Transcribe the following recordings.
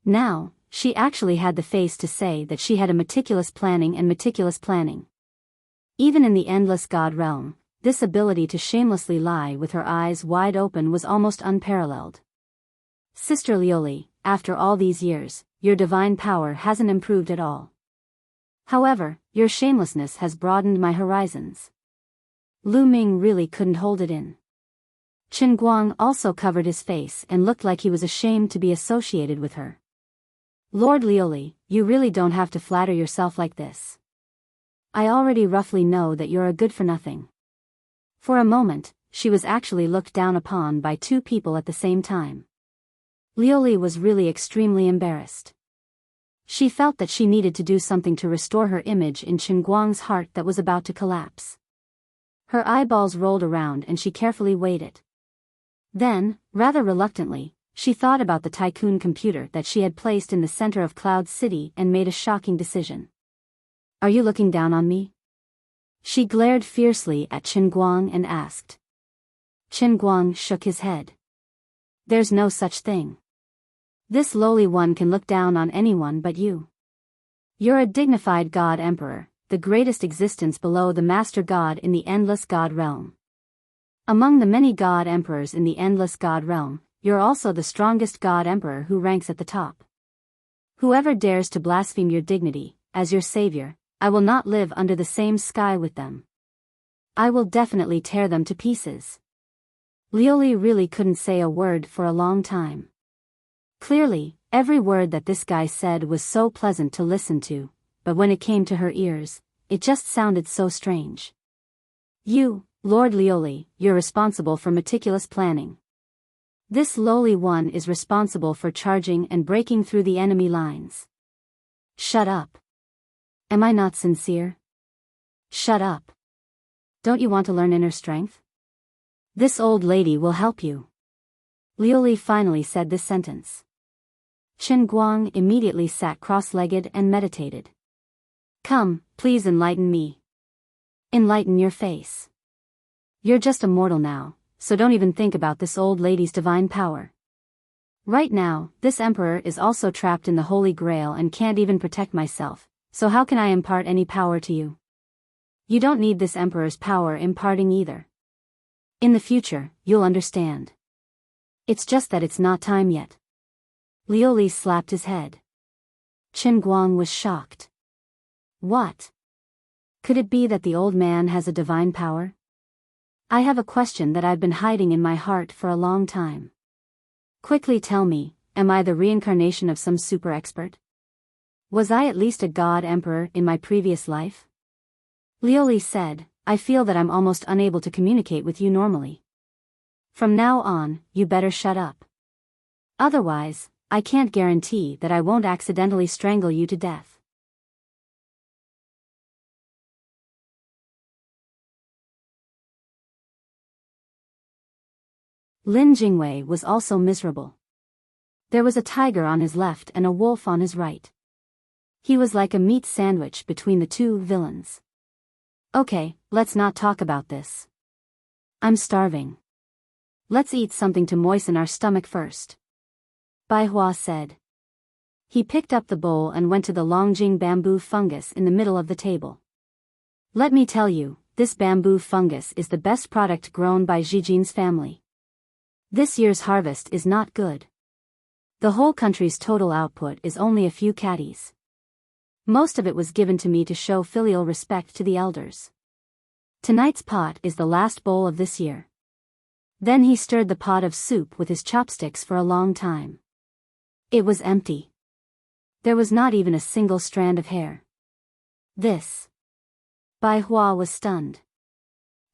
Now, she actually had the face to say that she had a meticulous planning. Even in the endless god realm, this ability to shamelessly lie with her eyes wide open was almost unparalleled. Sister Lioli, after all these years, your divine power hasn't improved at all. However, your shamelessness has broadened my horizons. Lu Ming really couldn't hold it in. Chen Guang also covered his face and looked like he was ashamed to be associated with her. Lord Lioli, you really don't have to flatter yourself like this. I already roughly know that you're a good-for-nothing. For a moment, she was actually looked down upon by two people at the same time. Lioli was really extremely embarrassed. She felt that she needed to do something to restore her image in Chen Guang's heart that was about to collapse. Her eyeballs rolled around and she carefully weighed it. Then, rather reluctantly, she thought about the tycoon computer that she had placed in the center of Cloud City and made a shocking decision. Are you looking down on me? She glared fiercely at Chen Guang and asked. Chen Guang shook his head. There's no such thing. This lowly one can look down on anyone but you. You're a dignified god emperor, the greatest existence below the master god in the endless god realm. Among the many god emperors in the endless god realm, you're also the strongest god emperor who ranks at the top. Whoever dares to blaspheme your dignity, as your savior, I will not live under the same sky with them. I will definitely tear them to pieces. Lioli really couldn't say a word for a long time. Clearly, every word that this guy said was so pleasant to listen to, but when it came to her ears, it just sounded so strange. You, Lord Lioli, you're responsible for meticulous planning. This lowly one is responsible for charging and breaking through the enemy lines. Shut up. Am I not sincere? Shut up. Don't you want to learn inner strength? This old lady will help you. Lioli finally said this sentence. Chen Guang immediately sat cross-legged and meditated. Come, please enlighten me. Enlighten your face. You're just a mortal now, so don't even think about this old lady's divine power. Right now, this emperor is also trapped in the Holy Grail and can't even protect myself, so how can I impart any power to you? You don't need this emperor's power imparting either. In the future, you'll understand. It's just that it's not time yet. Lioli slapped his head. Chen Guang was shocked. What? Could it be that the old man has a divine power? I have a question that I've been hiding in my heart for a long time. Quickly tell me, am I the reincarnation of some super expert? Was I at least a god emperor in my previous life? Lioli said, I feel that I'm almost unable to communicate with you normally. From now on, you better shut up. Otherwise, I can't guarantee that I won't accidentally strangle you to death. Lin Jingwei was also miserable. There was a tiger on his left and a wolf on his right. He was like a meat sandwich between the two villains. Okay, let's not talk about this. I'm starving. Let's eat something to moisten our stomach first. Bai Hua said. He picked up the bowl and went to the Longjing bamboo fungus in the middle of the table. Let me tell you, this bamboo fungus is the best product grown by Zijin's family. This year's harvest is not good. The whole country's total output is only a few catties. Most of it was given to me to show filial respect to the elders. Tonight's pot is the last bowl of this year. Then he stirred the pot of soup with his chopsticks for a long time. It was empty. There was not even a single strand of hair. This. Bai Hua was stunned.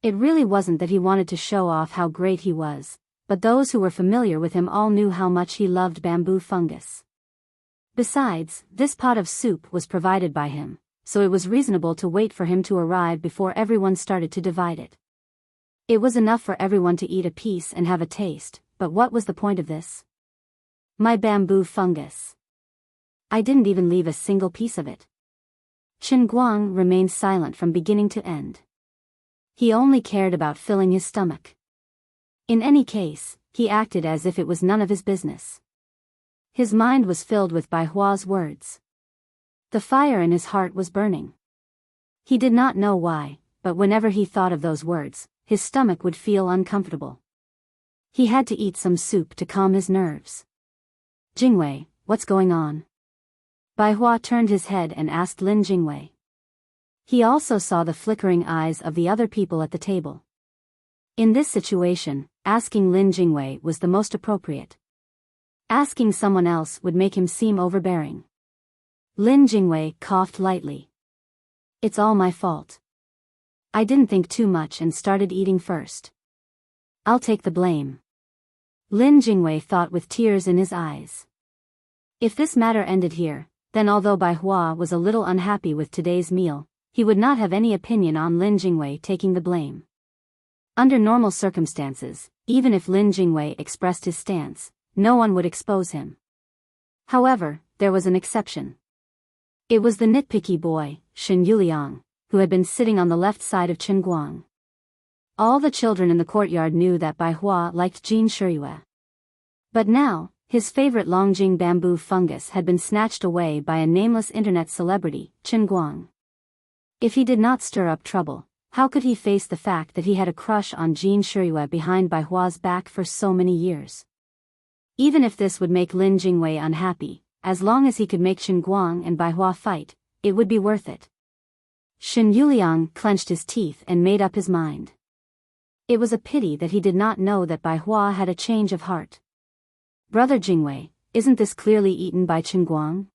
It really wasn't that he wanted to show off how great he was, but those who were familiar with him all knew how much he loved bamboo fungus. Besides, this pot of soup was provided by him, so it was reasonable to wait for him to arrive before everyone started to divide it. It was enough for everyone to eat a piece and have a taste, but what was the point of this? My bamboo fungus. I didn't even leave a single piece of it. Chen Guang remained silent from beginning to end. He only cared about filling his stomach. In any case, he acted as if it was none of his business. His mind was filled with Bai Hua's words. The fire in his heart was burning. He did not know why, but whenever he thought of those words, his stomach would feel uncomfortable. He had to eat some soup to calm his nerves. Jingwei, what's going on? Bai Hua turned his head and asked Lin Jingwei. He also saw the flickering eyes of the other people at the table. In this situation, asking Lin Jingwei was the most appropriate. Asking someone else would make him seem overbearing. Lin Jingwei coughed lightly. It's all my fault. I didn't think too much and started eating first. I'll take the blame. Lin Jingwei thought with tears in his eyes. If this matter ended here, then although Bai Hua was a little unhappy with today's meal, he would not have any opinion on Lin Jingwei taking the blame. Under normal circumstances, even if Lin Jingwei expressed his stance, no one would expose him. However, there was an exception. It was the nitpicky boy, Shen Yuliang, who had been sitting on the left side of Chen Guang. All the children in the courtyard knew that Bai Hua liked Jin Shiyue. But now, his favorite Longjing bamboo fungus had been snatched away by a nameless internet celebrity, Chen Guang. If he did not stir up trouble, how could he face the fact that he had a crush on Jin Shiyue behind Bai Hua's back for so many years? Even if this would make Lin Jingwei unhappy, as long as he could make Chen Guang and Bai Hua fight, it would be worth it. Shen Yuliang clenched his teeth and made up his mind. It was a pity that he did not know that Bai Hua had a change of heart. Brother Jingwei, isn't this clearly eaten by Chen Guang?